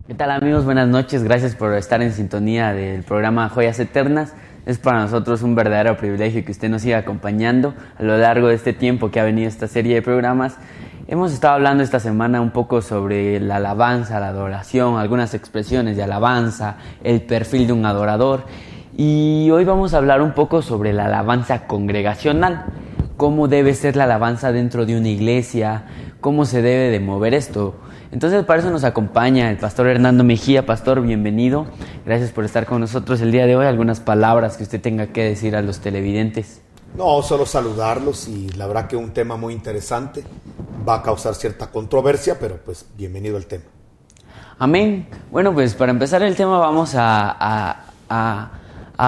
¿Qué tal, amigos? Buenas noches, gracias por estar en sintonía del programa Joyas Eternas. Es para nosotros un verdadero privilegio que usted nos siga acompañando a lo largo de este tiempo que ha venido esta serie de programas. Hemos estado hablando esta semana un poco sobre la alabanza, la adoración, algunas expresiones de alabanza, el perfil de un adorador. Y hoy vamos a hablar un poco sobre la alabanza congregacional, cómo debe ser la alabanza dentro de una iglesia, cómo se debe de mover esto. Entonces, para eso nos acompaña el pastor Hernando Mejía. Pastor, bienvenido. Gracias por estar con nosotros el día de hoy. ¿Algunas palabras que usted tenga que decir a los televidentes? No, solo saludarlos, y la verdad que un tema muy interesante. Va a causar cierta controversia, pero pues bienvenido al tema. Amén. Bueno, pues para empezar el tema vamos a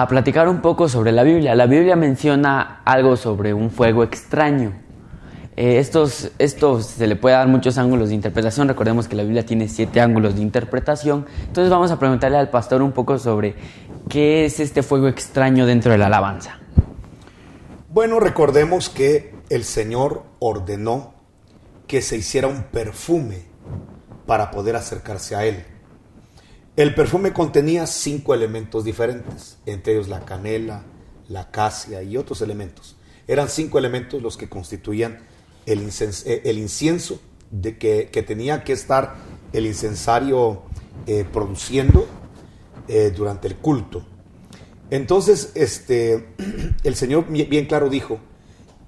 platicar un poco sobre la Biblia. La Biblia menciona algo sobre un fuego extraño. Esto se le puede dar muchos ángulos de interpretación. Recordemos que la Biblia tiene 7 ángulos de interpretación. Entonces vamos a preguntarle al pastor un poco sobre qué es este fuego extraño dentro de la alabanza. Bueno, recordemos que el Señor ordenó que se hiciera un perfume para poder acercarse a Él. El perfume contenía 5 elementos diferentes, entre ellos la canela, la acacia y otros elementos. Eran 5 elementos los que constituían el incienso que tenía que estar el incensario produciendo durante el culto. Entonces, el Señor bien claro dijo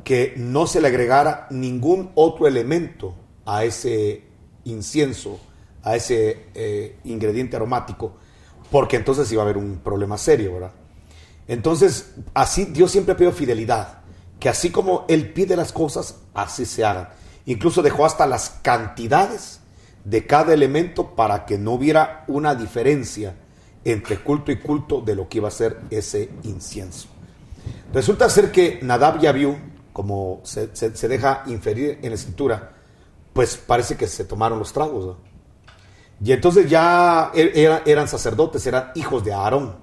que no se le agregara ningún otro elemento a ese incienso, a ese ingrediente aromático, porque entonces iba a haber un problema serio, ¿verdad? Entonces, así Dios siempre ha pedido fidelidad, que así como Él pide las cosas, así se hagan. Incluso dejó hasta las cantidades de cada elemento para que no hubiera una diferencia entre culto y culto de lo que iba a ser ese incienso. Resulta ser que Nadab y Abiú, como se deja inferir en la escritura, pues parece que se tomaron los tragos, ¿no? Y entonces ya eran sacerdotes, eran hijos de Aarón.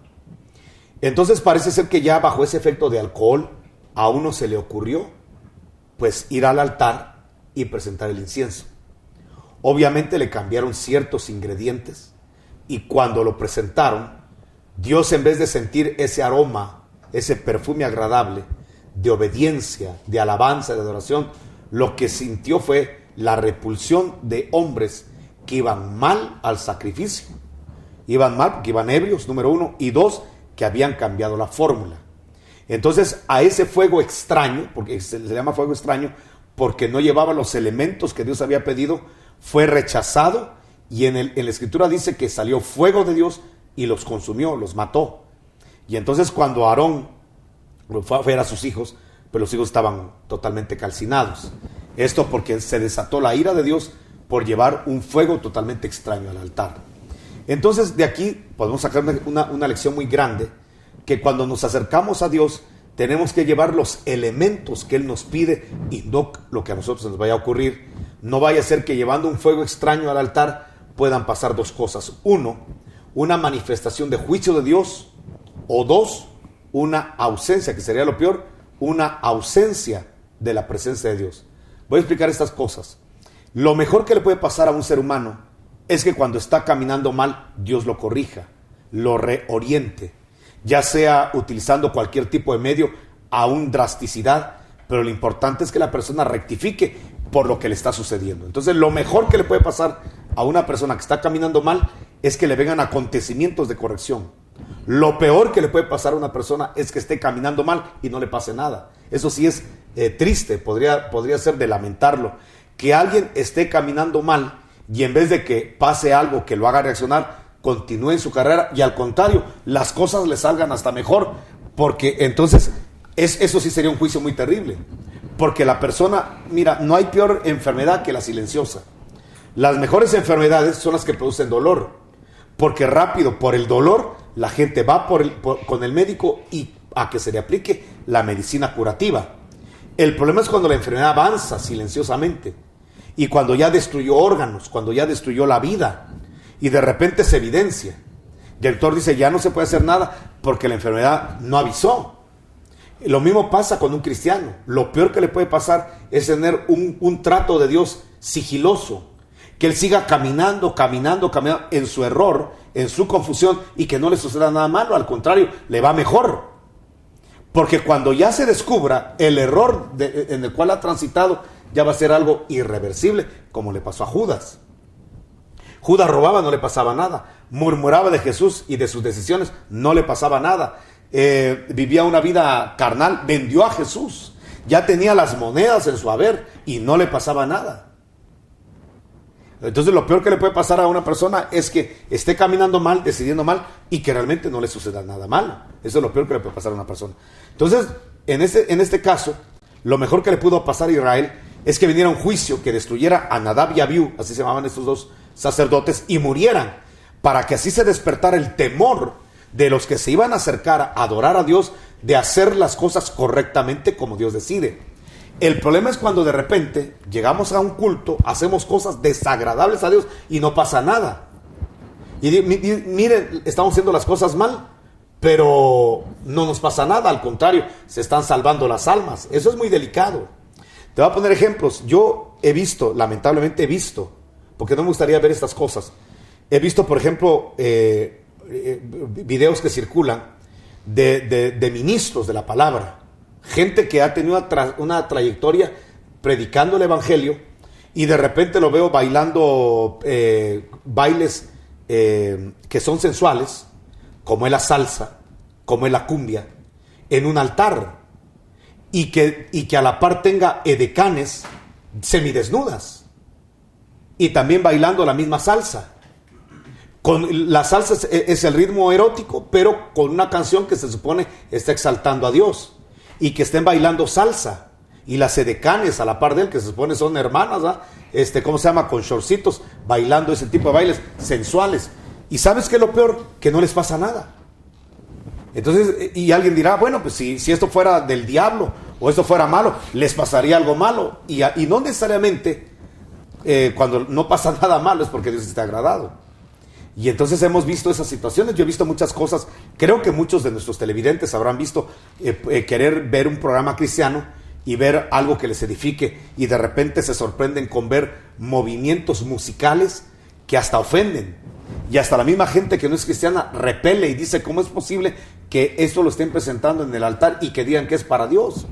Entonces parece ser que ya bajo ese efecto de alcohol, a uno se le ocurrió pues ir al altar y presentar el incienso. Obviamente le cambiaron ciertos ingredientes, y cuando lo presentaron, Dios, en vez de sentir ese aroma, ese perfume agradable de obediencia, de alabanza, de adoración, lo que sintió fue la repulsión de hombres que iban mal al sacrificio. Iban mal porque iban ebrios, número 1, y 2, que habían cambiado la fórmula. Entonces, a ese fuego extraño, porque se le llama fuego extraño, porque no llevaba los elementos que Dios había pedido, fue rechazado, y en la escritura dice que salió fuego de Dios y los consumió, los mató. Y entonces cuando Aarón fue a ver a sus hijos, pues los hijos estaban totalmente calcinados. Esto porque se desató la ira de Dios por llevar un fuego totalmente extraño al altar. Entonces, de aquí podemos sacar una lección muy grande, que cuando nos acercamos a Dios tenemos que llevar los elementos que Él nos pide y no lo que a nosotros nos vaya a ocurrir. No vaya a ser que llevando un fuego extraño al altar puedan pasar 2 cosas. 1, una manifestación de juicio de Dios, o 2, una ausencia, que sería lo peor, una ausencia de la presencia de Dios. Voy a explicar estas cosas. Lo mejor que le puede pasar a un ser humano es que cuando está caminando mal, Dios lo corrija, lo reoriente, ya sea utilizando cualquier tipo de medio, aún drasticidad, pero lo importante es que la persona rectifique por lo que le está sucediendo. Entonces, lo mejor que le puede pasar a una persona que está caminando mal es que le vengan acontecimientos de corrección. Lo peor que le puede pasar a una persona es que esté caminando mal y no le pase nada. Eso sí es triste, podría ser de lamentarlo, que alguien esté caminando mal y en vez de que pase algo que lo haga reaccionar, continúe en su carrera, y al contrario, las cosas le salgan hasta mejor, porque entonces eso sí sería un juicio muy terrible. Porque la persona, mira, no hay peor enfermedad que la silenciosa. Las mejores enfermedades son las que producen dolor, porque rápido, por el dolor, la gente va con el médico y a que se le aplique la medicina curativa. El problema es cuando la enfermedad avanza silenciosamente, y cuando ya destruyó órganos, cuando ya destruyó la vida, y de repente se evidencia. Y el doctor dice, ya no se puede hacer nada porque la enfermedad no avisó. Lo mismo pasa con un cristiano. Lo peor que le puede pasar es tener un trato de Dios sigiloso, que él siga caminando en su error, en su confusión, y que no le suceda nada malo, al contrario, le va mejor. Porque cuando ya se descubra el error en el cual ha transitado, ya va a ser algo irreversible, como le pasó a Judas. Judas robaba, no le pasaba nada. Murmuraba de Jesús y de sus decisiones, no le pasaba nada. Vivía una vida carnal, vendió a Jesús. Ya tenía las monedas en su haber y no le pasaba nada. Entonces lo peor que le puede pasar a una persona es que esté caminando mal, decidiendo mal, y que realmente no le suceda nada malo. Eso es lo peor que le puede pasar a una persona. Entonces, en este caso, lo mejor que le pudo pasar a Israel es que viniera un juicio que destruyera a Nadab y Abiú, así se llamaban estos dos sacerdotes, y murieran, para que así se despertara el temor de los que se iban a acercar a adorar a Dios, de hacer las cosas correctamente como Dios decide. El problema es cuando de repente llegamos a un culto, hacemos cosas desagradables a Dios y no pasa nada. Y miren, estamos haciendo las cosas mal, pero no nos pasa nada, al contrario, se están salvando las almas. Eso es muy delicado. Te voy a poner ejemplos. Yo he visto, lamentablemente he visto, porque no me gustaría ver estas cosas, he visto, por ejemplo, videos que circulan de ministros de la palabra, gente que ha tenido una trayectoria predicando el evangelio, y de repente lo veo bailando bailes que son sensuales, como es la salsa, como es la cumbia, en un altar, y que a la par tenga edecanes semidesnudas, y también bailando la misma salsa. La salsa es el ritmo erótico, pero con una canción que se supone está exaltando a Dios, y que estén bailando salsa, y las edecanes a la par de él, que se supone son hermanas, ¿cómo se llama? Con shortcitos, bailando ese tipo de bailes sensuales. ¿Y sabes qué es lo peor? Que no les pasa nada. Entonces, y alguien dirá, bueno, pues si esto fuera del diablo, o esto fuera malo, les pasaría algo malo. Y no necesariamente, cuando no pasa nada malo, es porque Dios está agradado. Y entonces hemos visto esas situaciones. Yo he visto muchas cosas. Creo que muchos de nuestros televidentes habrán visto querer ver un programa cristiano y ver algo que les edifique, y de repente se sorprenden con ver movimientos musicales que hasta ofenden, y hasta la misma gente que no es cristiana repele y dice, ¿cómo es posible que esto lo estén presentando en el altar y que digan que es para Dios?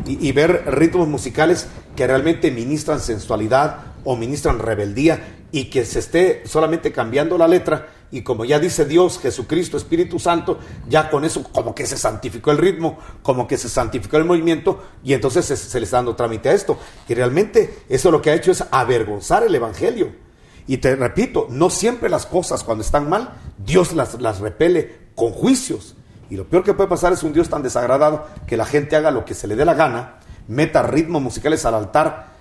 Y ver ritmos musicales que realmente ministran sensualidad o ministran rebeldía, y que se esté solamente cambiando la letra, y como ya dice Dios, Jesucristo, Espíritu Santo, ya con eso como que se santificó el ritmo, como que se santificó el movimiento, y entonces se le está dando trámite a esto. Y realmente eso lo que ha hecho es avergonzar el evangelio. Y te repito, no siempre las cosas cuando están mal, Dios las repele con juicios. Y lo peor que puede pasar es un Dios tan desagradado que la gente haga lo que se le dé la gana, meta ritmos musicales al altar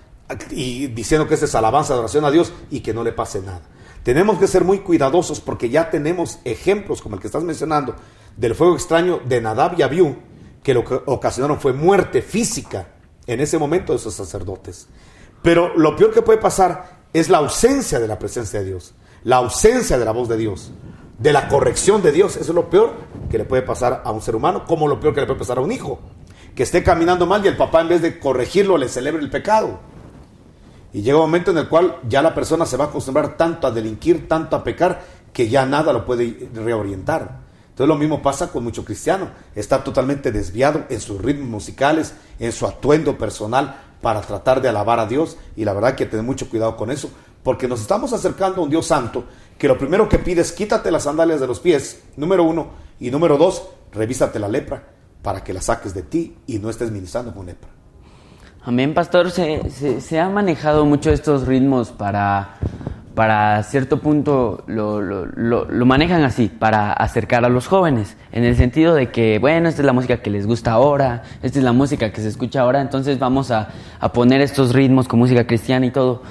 y diciendo que esa es alabanza, adoración a Dios, y que no le pase nada. Tenemos que ser muy cuidadosos, porque ya tenemos ejemplos como el que estás mencionando del fuego extraño de Nadab y Abiú, que lo que ocasionaron fue muerte física en ese momento de esos sacerdotes. Pero lo peor que puede pasar es la ausencia de la presencia de Dios, la ausencia de la voz de Dios, de la corrección de Dios. Eso es lo peor que le puede pasar a un ser humano, como lo peor que le puede pasar a un hijo, que esté caminando mal y el papá, en vez de corregirlo, le celebre el pecado. Y llega un momento en el cual ya la persona se va a acostumbrar tanto a delinquir, tanto a pecar, que ya nada lo puede reorientar. Entonces lo mismo pasa con mucho cristiano. Está totalmente desviado en sus ritmos musicales, en su atuendo personal, para tratar de alabar a Dios. Y la verdad hay que tener mucho cuidado con eso, porque nos estamos acercando a un Dios santo, que lo primero que pide es quítate las sandalias de los pies, número 1, y número 2, revísate la lepra, para que la saques de ti y no estés ministrando con lepra. Amén, pastor. Se ha manejado mucho estos ritmos para cierto punto, lo manejan así, para acercar a los jóvenes, en el sentido de que, bueno, esta es la música que les gusta ahora, esta es la música que se escucha ahora, entonces vamos a poner estos ritmos con música cristiana y todo.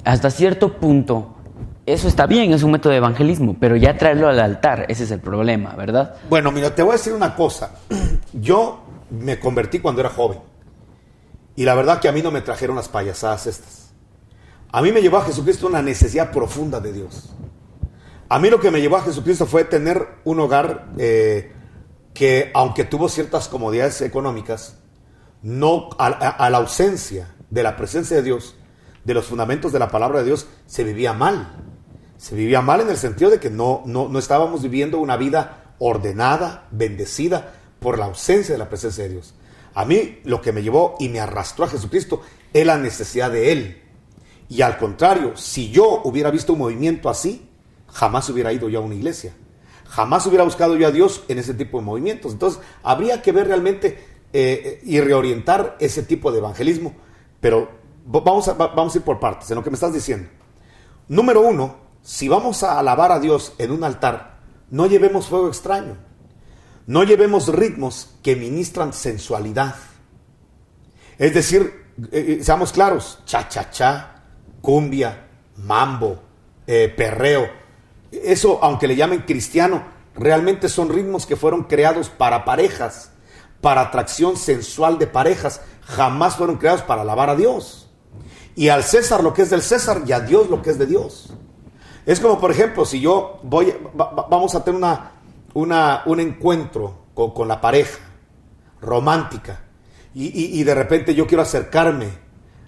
Hasta cierto punto, eso está bien, es un método de evangelismo, pero ya traerlo al altar, ese es el problema, ¿verdad? Bueno, mira, te voy a decir una cosa. Yo me convertí cuando era joven. Y la verdad que a mí no me trajeron las payasadas estas. A mí me llevó a Jesucristo una necesidad profunda de Dios. A mí lo que me llevó a Jesucristo fue tener un hogar que, aunque tuvo ciertas comodidades económicas, no a la ausencia de la presencia de Dios, de los fundamentos de la palabra de Dios, se vivía mal. Se vivía mal en el sentido de que no estábamos viviendo una vida ordenada, bendecida por la ausencia de la presencia de Dios. A mí lo que me llevó y me arrastró a Jesucristo es la necesidad de Él. Y al contrario, si yo hubiera visto un movimiento así, jamás hubiera ido yo a una iglesia. Jamás hubiera buscado yo a Dios en ese tipo de movimientos. Entonces, habría que ver realmente y reorientar ese tipo de evangelismo. Pero vamos a ir por partes en lo que me estás diciendo. Número 1, si vamos a alabar a Dios en un altar, no llevemos fuego extraño. No llevemos ritmos que ministran sensualidad. Es decir, seamos claros, cha-cha-cha, cumbia, mambo, perreo. Eso, aunque le llamen cristiano, realmente son ritmos que fueron creados para parejas, para atracción sensual de parejas. Jamás fueron creados para alabar a Dios. Y al César lo que es del César y a Dios lo que es de Dios. Es como, por ejemplo, si yo vamos a tener un encuentro con la pareja romántica y de repente yo quiero acercarme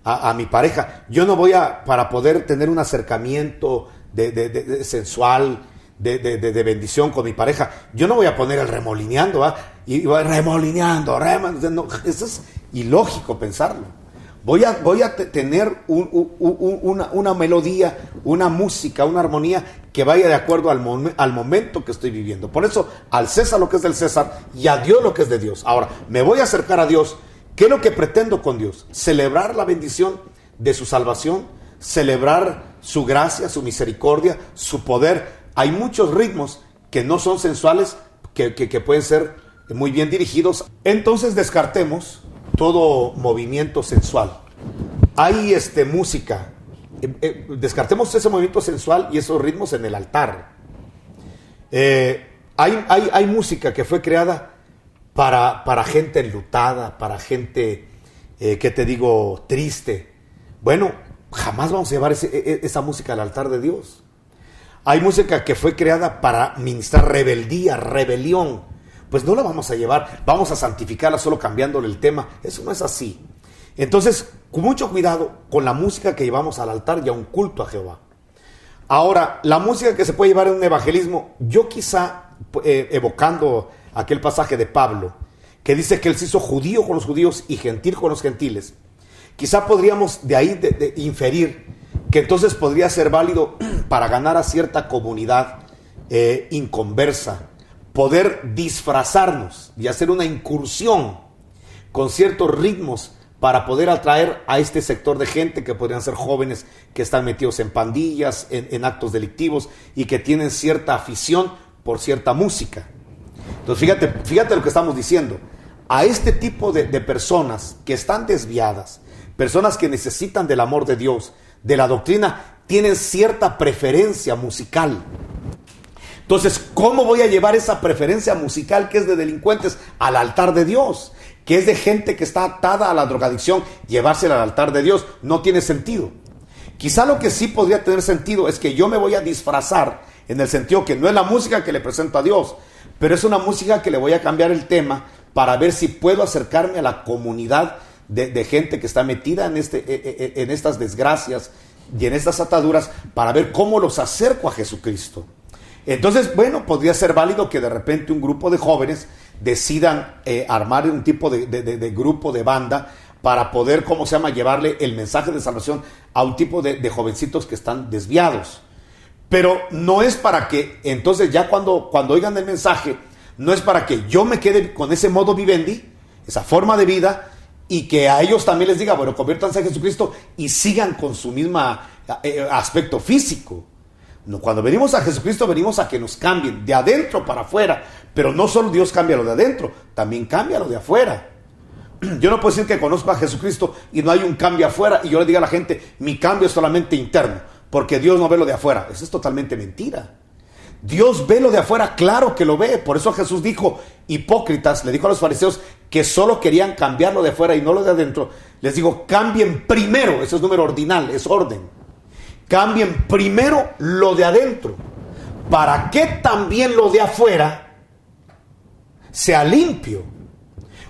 a mi pareja. Yo no voy para poder tener un acercamiento de sensual, de bendición con mi pareja, yo no voy a poner el remolineando, ¿va? Y voy remolineando, no, eso es ilógico pensarlo. Voy a tener una melodía, una música, una armonía que vaya de acuerdo al momento que estoy viviendo. Por eso, al César lo que es del César y a Dios lo que es de Dios. Ahora, me voy a acercar a Dios. ¿Qué es lo que pretendo con Dios? Celebrar la bendición de su salvación, celebrar su gracia, su misericordia, su poder. Hay muchos ritmos que no son sensuales, que pueden ser muy bien dirigidos. Entonces descartemos todo movimiento sensual. Hay música. Descartemos ese movimiento sensual y esos ritmos en el altar. Hay música que fue creada para gente enlutada, para gente, ¿qué te digo?, triste. Bueno, jamás vamos a llevar esa música al altar de Dios. Hay música que fue creada para ministrar rebeldía, rebelión. Pues no la vamos a llevar, vamos a santificarla solo cambiándole el tema. Eso no es así. Entonces, con mucho cuidado con la música que llevamos al altar y a un culto a Jehová. Ahora, la música que se puede llevar en un evangelismo, yo quizá, evocando aquel pasaje de Pablo, que dice que él se hizo judío con los judíos y gentil con los gentiles, quizá podríamos de ahí de inferir que entonces podría ser válido para ganar a cierta comunidad inconversa, poder disfrazarnos y hacer una incursión con ciertos ritmos para poder atraer a este sector de gente que podrían ser jóvenes que están metidos en pandillas, en actos delictivos y que tienen cierta afición por cierta música. Entonces fíjate lo que estamos diciendo. A este tipo de personas que están desviadas, personas que necesitan del amor de Dios, de la doctrina, tienen cierta preferencia musical. Entonces, ¿cómo voy a llevar esa preferencia musical que es de delincuentes al altar de Dios? Que es de gente que está atada a la drogadicción, llevársela al altar de Dios no tiene sentido. Quizá lo que sí podría tener sentido es que yo me voy a disfrazar en el sentido que no es la música que le presento a Dios, pero es una música que le voy a cambiar el tema para ver si puedo acercarme a la comunidad de gente que está metida en estas desgracias y en estas ataduras para ver cómo los acerco a Jesucristo. Entonces, bueno, podría ser válido que de repente un grupo de jóvenes decidan armar un tipo de grupo, de banda, para poder, llevarle el mensaje de salvación a un tipo de jovencitos que están desviados. Pero no es para que, entonces ya cuando oigan el mensaje, no es para que yo me quede con ese modo vivendi, esa forma de vida, y que a ellos también les diga, bueno, conviértanse a Jesucristo y sigan con su misma aspecto físico. No, cuando venimos a Jesucristo venimos a que nos cambien de adentro para afuera, pero no solo Dios cambia lo de adentro, también cambia lo de afuera. Yo no puedo decir que conozco a Jesucristo y no hay un cambio afuera y yo le diga a la gente, mi cambio es solamente interno, porque Dios no ve lo de afuera. Eso es totalmente mentira. Dios ve lo de afuera, claro que lo ve. Por eso Jesús dijo, hipócritas, le dijo a los fariseos que solo querían cambiar lo de afuera y no lo de adentro. Les digo, cambien primero, eso es número ordinal, es orden. Cambien primero lo de adentro, para que también lo de afuera sea limpio.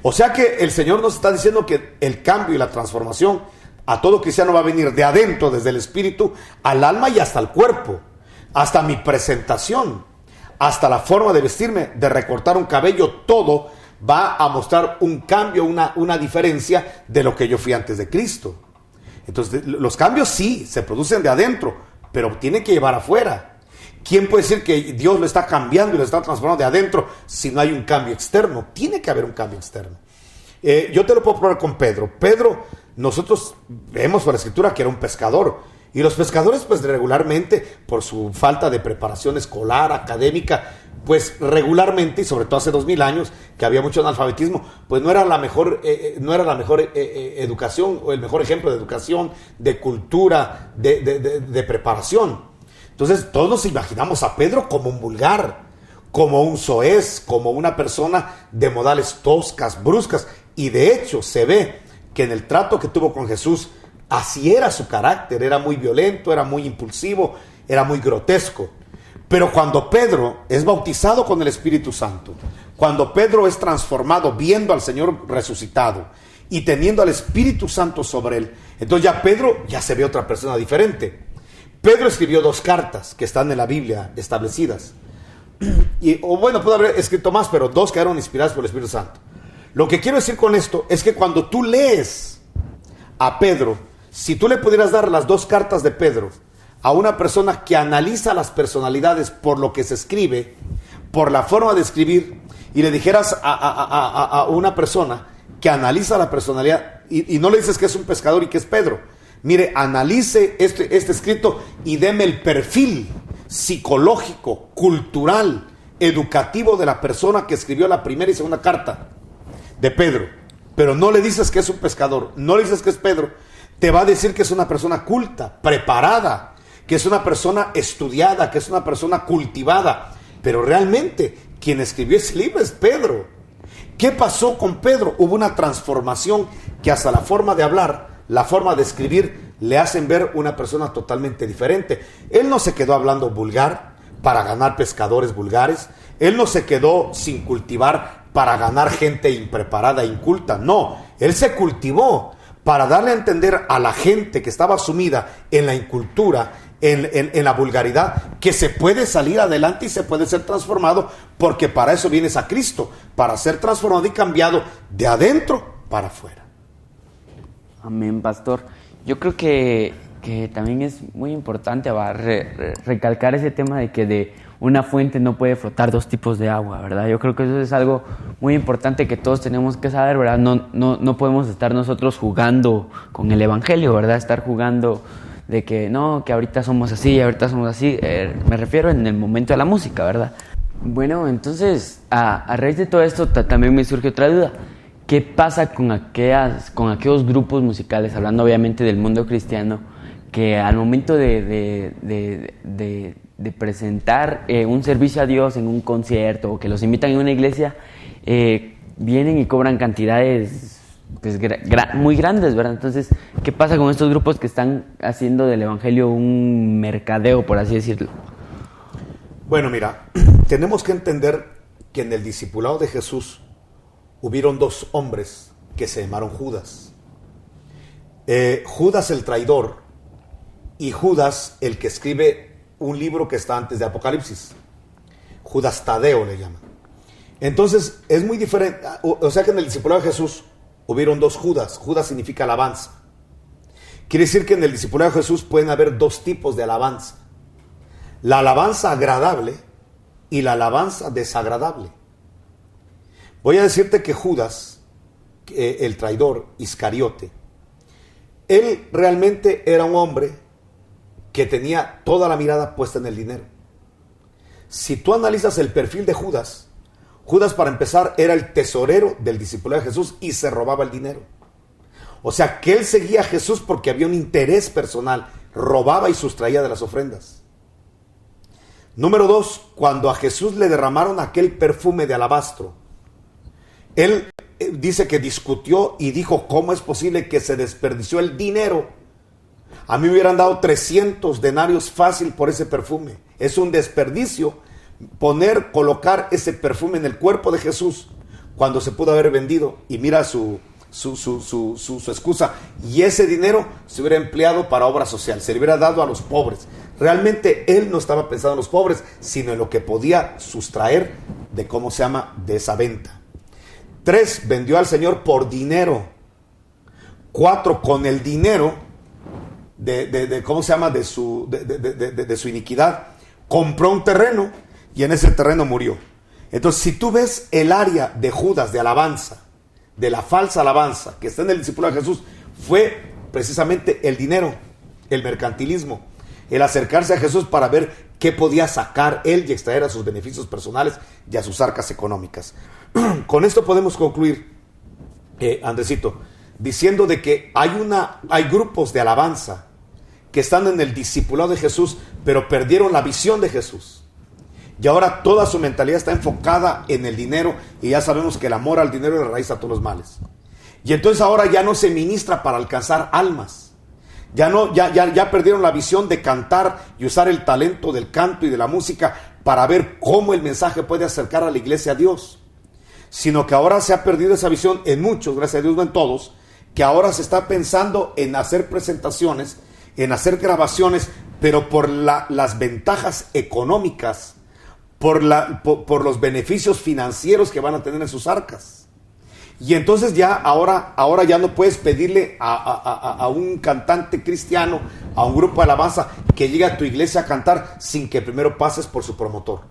O sea que el Señor nos está diciendo que el cambio y la transformación A todo cristiano va a venir de adentro, desde el espíritu, al alma y hasta el cuerpo. Hasta mi presentación, hasta la forma de vestirme, de recortar un cabello, todo va a mostrar un cambio, una diferencia de lo que yo fui antes de Cristo. Entonces, los cambios sí, se producen de adentro, pero tiene que llevar afuera. ¿Quién puede decir que Dios lo está cambiando y lo está transformando de adentro si no hay un cambio externo? Tiene que haber un cambio externo. Yo te lo puedo probar con Pedro. Pedro, nosotros vemos por la escritura que era un pescador. Y los pescadores, pues regularmente, por su falta de preparación escolar, académica, pues regularmente, y sobre todo hace 2000 años, que había mucho analfabetismo, pues no era la mejor educación o el mejor ejemplo de educación, de cultura, de preparación. Entonces todos nos imaginamos a Pedro como un vulgar, como un soez, como una persona de modales toscas, bruscas, y de hecho se ve que en el trato que tuvo con Jesús, así era su carácter, era muy violento, era muy impulsivo, era muy grotesco. Pero cuando Pedro es bautizado con el Espíritu Santo, cuando Pedro es transformado viendo al Señor resucitado y teniendo al Espíritu Santo sobre él, entonces ya Pedro ya se ve otra persona diferente. Pedro escribió 2 cartas que están en la Biblia establecidas. O bueno, puede haber escrito más, pero 2 quedaron inspiradas por el Espíritu Santo. Lo que quiero decir con esto es que cuando tú lees a Pedro, si tú le pudieras dar las 2 cartas de Pedro a una persona que analiza las personalidades por lo que se escribe, por la forma de escribir, y le dijeras a una persona que analiza la personalidad, y no le dices que es un pescador y que es Pedro, mire, analice este escrito y deme el perfil psicológico, cultural, educativo de la persona que escribió la primera y segunda carta de Pedro, pero no le dices que es un pescador, no le dices que es Pedro, te va a decir que es una persona culta, preparada, que es una persona estudiada, que es una persona cultivada, pero realmente quien escribió ese libro es Pedro. ¿Qué pasó con Pedro? Hubo una transformación que hasta la forma de hablar, la forma de escribir, le hacen ver una persona totalmente diferente. Él no se quedó hablando vulgar para ganar pescadores vulgares, él no se quedó sin cultivar para ganar gente impreparada e inculta, no, él se cultivó para darle a entender a la gente que estaba sumida en la incultura, en la vulgaridad, que se puede salir adelante y se puede ser transformado, porque para eso vienes a Cristo, para ser transformado y cambiado de adentro para afuera. Amén, pastor. Yo creo que también es muy importante recalcar ese tema de que de una fuente no puede flotar 2 tipos de agua, ¿verdad? Yo creo que eso es algo muy importante que todos tenemos que saber, ¿verdad? No podemos estar nosotros jugando con el evangelio, ¿verdad? Estar jugando de que no, que ahorita somos así, me refiero en el momento de la música, ¿verdad? Bueno, entonces, a raíz de todo esto también me surge otra duda. ¿Qué pasa con aquellos grupos musicales, hablando obviamente del mundo cristiano, que al momento de presentar un servicio a Dios en un concierto o que los invitan en una iglesia, vienen y cobran cantidades pues, muy grandes, ¿verdad? Entonces, ¿qué pasa con estos grupos que están haciendo del evangelio un mercadeo, por así decirlo? Bueno, mira, tenemos que entender que en el discipulado de Jesús hubieron 2 hombres que se llamaron Judas. Judas el traidor y Judas el que escribe un libro que está antes de Apocalipsis. Judas Tadeo le llaman. Entonces es muy diferente, o sea que en el discipulado de Jesús hubieron 2 Judas. Judas significa alabanza. Quiere decir que en el discipulado de Jesús pueden haber 2 tipos de alabanza. La alabanza agradable y la alabanza desagradable. Voy a decirte que Judas, el traidor, Iscariote, él realmente era un hombre que tenía toda la mirada puesta en el dinero. Si tú analizas el perfil de Judas, Judas para empezar era el tesorero del discipulado de Jesús y se robaba el dinero. O sea que él seguía a Jesús porque había un interés personal, robaba y sustraía de las ofrendas. Número 2, cuando a Jesús le derramaron aquel perfume de alabastro, él dice que discutió y dijo, ¿cómo es posible que se desperdició el dinero? A mí me hubieran dado 300 denarios fácil por ese perfume. Es un desperdicio colocar ese perfume en el cuerpo de Jesús cuando se pudo haber vendido. Y mira su su excusa. Y ese dinero se hubiera empleado para obra social, se le hubiera dado a los pobres. Realmente él no estaba pensando en los pobres, sino en lo que podía sustraer de, de esa venta. 3, vendió al Señor por dinero. 4, con el dinero de su iniquidad, compró un terreno y en ese terreno murió. Entonces, si tú ves el área de Judas de alabanza, de la falsa alabanza que está en el discípulo de Jesús, fue precisamente el dinero, el mercantilismo, el acercarse a Jesús para ver qué podía sacar él y extraer a sus beneficios personales y a sus arcas económicas. Con esto podemos concluir, Andresito, diciendo de que hay grupos de alabanza que están en el discipulado de Jesús, pero perdieron la visión de Jesús. Y ahora toda su mentalidad está enfocada en el dinero, y ya sabemos que el amor al dinero es la raíz a todos los males. Y entonces ahora ya no se ministra para alcanzar almas. Ya perdieron la visión de cantar y usar el talento del canto y de la música para ver cómo el mensaje puede acercar a la iglesia a Dios. Sino que ahora se ha perdido esa visión en muchos, gracias a Dios no en todos, que ahora se está pensando en hacer presentaciones, en hacer grabaciones, pero por las ventajas económicas, por los beneficios financieros que van a tener en sus arcas. Y entonces ahora ya no puedes pedirle a un cantante cristiano, a un grupo de alabanza, que llegue a tu iglesia a cantar sin que primero pases por su promotor.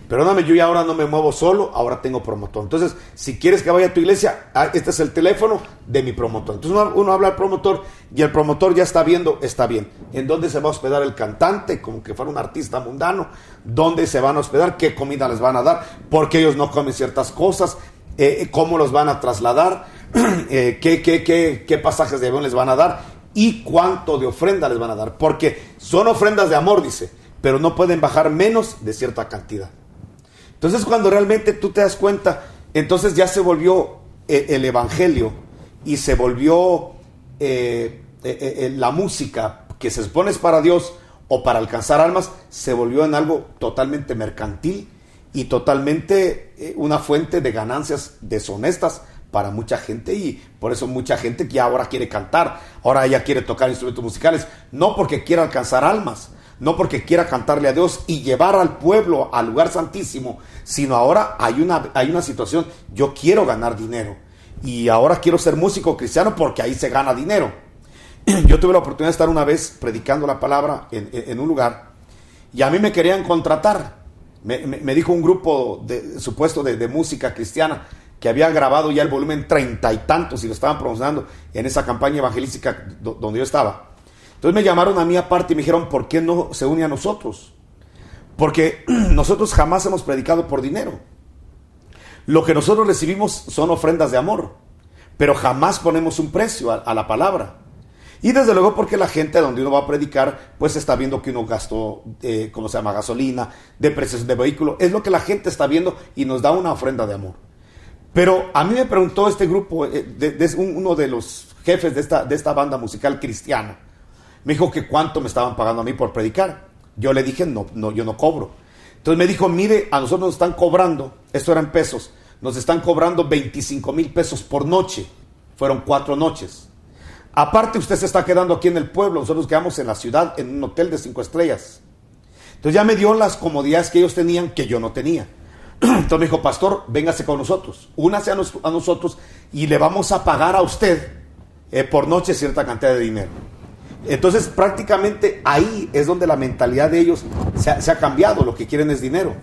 Perdóname, yo ya ahora no me muevo solo, ahora tengo promotor. Entonces, si quieres que vaya a tu iglesia, este es el teléfono de mi promotor. Entonces uno habla al promotor y el promotor ya está viendo, está bien, en dónde se va a hospedar el cantante, como que fuera un artista mundano, dónde se van a hospedar, qué comida les van a dar, porque ellos no comen ciertas cosas, cómo los van a trasladar, qué pasajes de avión les van a dar y cuánto de ofrenda les van a dar, porque son ofrendas de amor, dice, pero no pueden bajar menos de cierta cantidad. Entonces, cuando realmente tú te das cuenta, entonces ya se volvió el evangelio y se volvió la música que se supone es para Dios o para alcanzar almas, se volvió en algo totalmente mercantil y totalmente una fuente de ganancias deshonestas para mucha gente, y por eso mucha gente que ahora quiere cantar, ahora ella quiere tocar instrumentos musicales, no porque quiera alcanzar almas, no porque quiera cantarle a Dios y llevar al pueblo al lugar santísimo, sino ahora hay una situación, yo quiero ganar dinero y ahora quiero ser músico cristiano porque ahí se gana dinero. Yo tuve la oportunidad de estar una vez predicando la palabra en un lugar y a mí me querían contratar. Me dijo un grupo supuesto de música cristiana que había grabado ya el volumen 30 y tantos y lo estaban promocionando en esa campaña evangelística donde yo estaba. Entonces me llamaron a mí aparte y me dijeron, ¿por qué no se une a nosotros? Porque nosotros jamás hemos predicado por dinero. Lo que nosotros recibimos son ofrendas de amor, pero jamás ponemos un precio a la palabra. Y desde luego porque la gente donde uno va a predicar, pues está viendo que uno gastó, gasolina, depreciación de vehículo. Es lo que la gente está viendo y nos da una ofrenda de amor. Pero a mí me preguntó este grupo, uno de los jefes de esta banda musical cristiana, me dijo que cuánto me estaban pagando a mí por predicar. Yo le dije, no, yo no cobro. Entonces me dijo, mire, a nosotros nos están cobrando, esto era en pesos, nos están cobrando 25,000 pesos por noche. Fueron 4 noches. Aparte, usted se está quedando aquí en el pueblo, nosotros quedamos en la ciudad, en un hotel de 5 estrellas. Entonces ya me dio las comodidades que ellos tenían, que yo no tenía. Entonces me dijo, pastor, véngase con nosotros, únase a nosotros y le vamos a pagar a usted por noche cierta cantidad de dinero. Entonces prácticamente ahí es donde la mentalidad de ellos se ha cambiado, lo que quieren es dinero.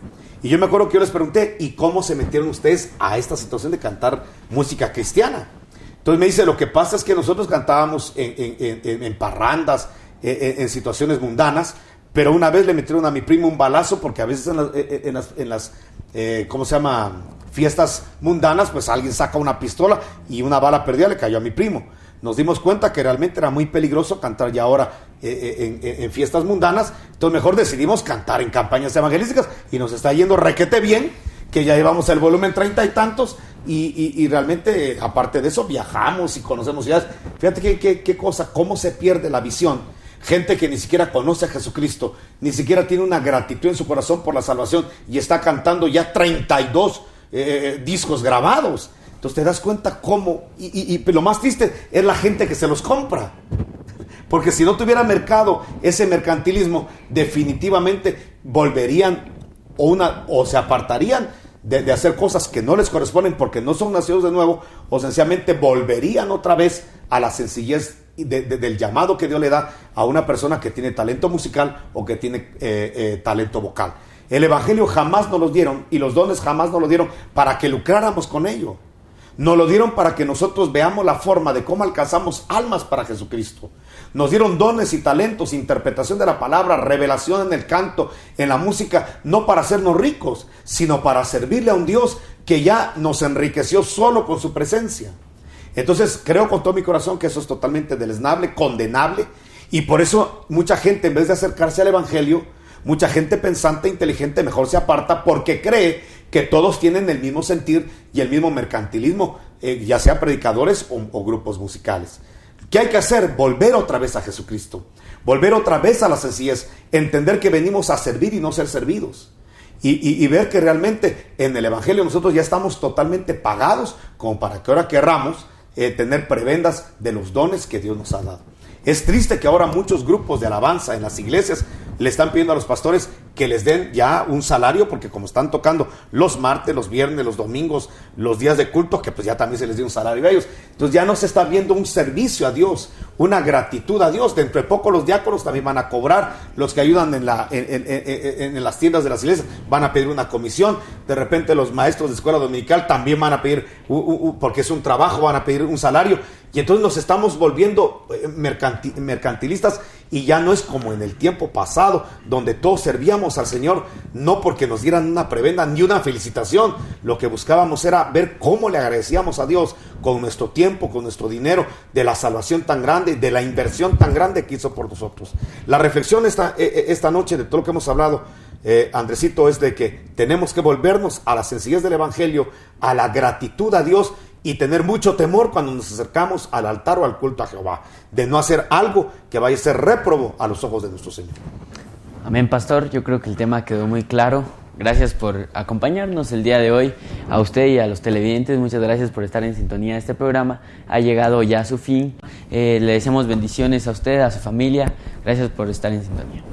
Y yo me acuerdo que yo les pregunté, ¿y cómo se metieron ustedes a esta situación de cantar música cristiana? Entonces me dice, lo que pasa es que nosotros cantábamos en parrandas, en situaciones mundanas, pero una vez le metieron a mi primo un balazo porque a veces en las fiestas mundanas, pues alguien saca una pistola y una bala perdida le cayó a mi primo. Nos dimos cuenta que realmente era muy peligroso cantar ya ahora en fiestas mundanas, entonces mejor decidimos cantar en campañas evangelísticas y nos está yendo requete bien, que ya llevamos el volumen 30 y tantos y realmente aparte de eso viajamos y conocemos ciudades. Fíjate qué cosa, cómo se pierde la visión. Gente que ni siquiera conoce a Jesucristo, ni siquiera tiene una gratitud en su corazón por la salvación y está cantando ya 32 discos grabados. Entonces te das cuenta cómo, y lo más triste es la gente que se los compra. Porque si no tuviera mercado, ese mercantilismo, definitivamente volverían o se apartarían de hacer cosas que no les corresponden porque no son nacidos de nuevo, o sencillamente volverían otra vez a la sencillez del llamado que Dios le da a una persona que tiene talento musical o que tiene talento vocal. El evangelio jamás nos lo dieron, y los dones jamás nos lo dieron para que lucráramos con ello. Nos lo dieron para que nosotros veamos la forma de cómo alcanzamos almas para Jesucristo. Nos dieron dones y talentos, interpretación de la palabra, revelación en el canto, en la música, no para hacernos ricos, sino para servirle a un Dios que ya nos enriqueció solo con su presencia. Entonces creo con todo mi corazón que eso es totalmente deleznable, condenable, y por eso mucha gente, en vez de acercarse al evangelio, mucha gente pensante, inteligente, mejor se aparta porque cree que todos tienen el mismo sentir y el mismo mercantilismo, ya sea predicadores o grupos musicales. ¿Qué hay que hacer? Volver otra vez a Jesucristo, volver otra vez a la sencillez, entender que venimos a servir y no ser servidos, y ver que realmente en el evangelio nosotros ya estamos totalmente pagados como para que ahora querramos tener prebendas de los dones que Dios nos ha dado. Es triste que ahora muchos grupos de alabanza en las iglesias le están pidiendo a los pastores que les den ya un salario, porque como están tocando los martes, los viernes, los domingos, los días de culto, que pues ya también se les dio un salario a ellos. Entonces ya no se está viendo un servicio a Dios, una gratitud a Dios. Dentro de poco los diáconos también van a cobrar, los que ayudan en las tiendas de las iglesias van a pedir una comisión. De repente los maestros de escuela dominical también van a pedir, porque es un trabajo, van a pedir un salario. Y entonces nos estamos volviendo mercantilistas, y ya no es como en el tiempo pasado, donde todos servíamos al Señor, no porque nos dieran una prebenda ni una felicitación. Lo que buscábamos era ver cómo le agradecíamos a Dios con nuestro tiempo, con nuestro dinero, de la salvación tan grande, de la inversión tan grande que hizo por nosotros. La reflexión esta noche de todo lo que hemos hablado, Andresito, es de que tenemos que volvernos a la sencillez del evangelio, a la gratitud a Dios, y tener mucho temor cuando nos acercamos al altar o al culto a Jehová, de no hacer algo que vaya a ser réprobo a los ojos de nuestro Señor. Amén, pastor. Yo creo que el tema quedó muy claro. Gracias por acompañarnos el día de hoy. A usted y a los televidentes, muchas gracias por estar en sintonía de este programa. Ha llegado ya a su fin. Le deseamos bendiciones a usted, a su familia. Gracias por estar en sintonía.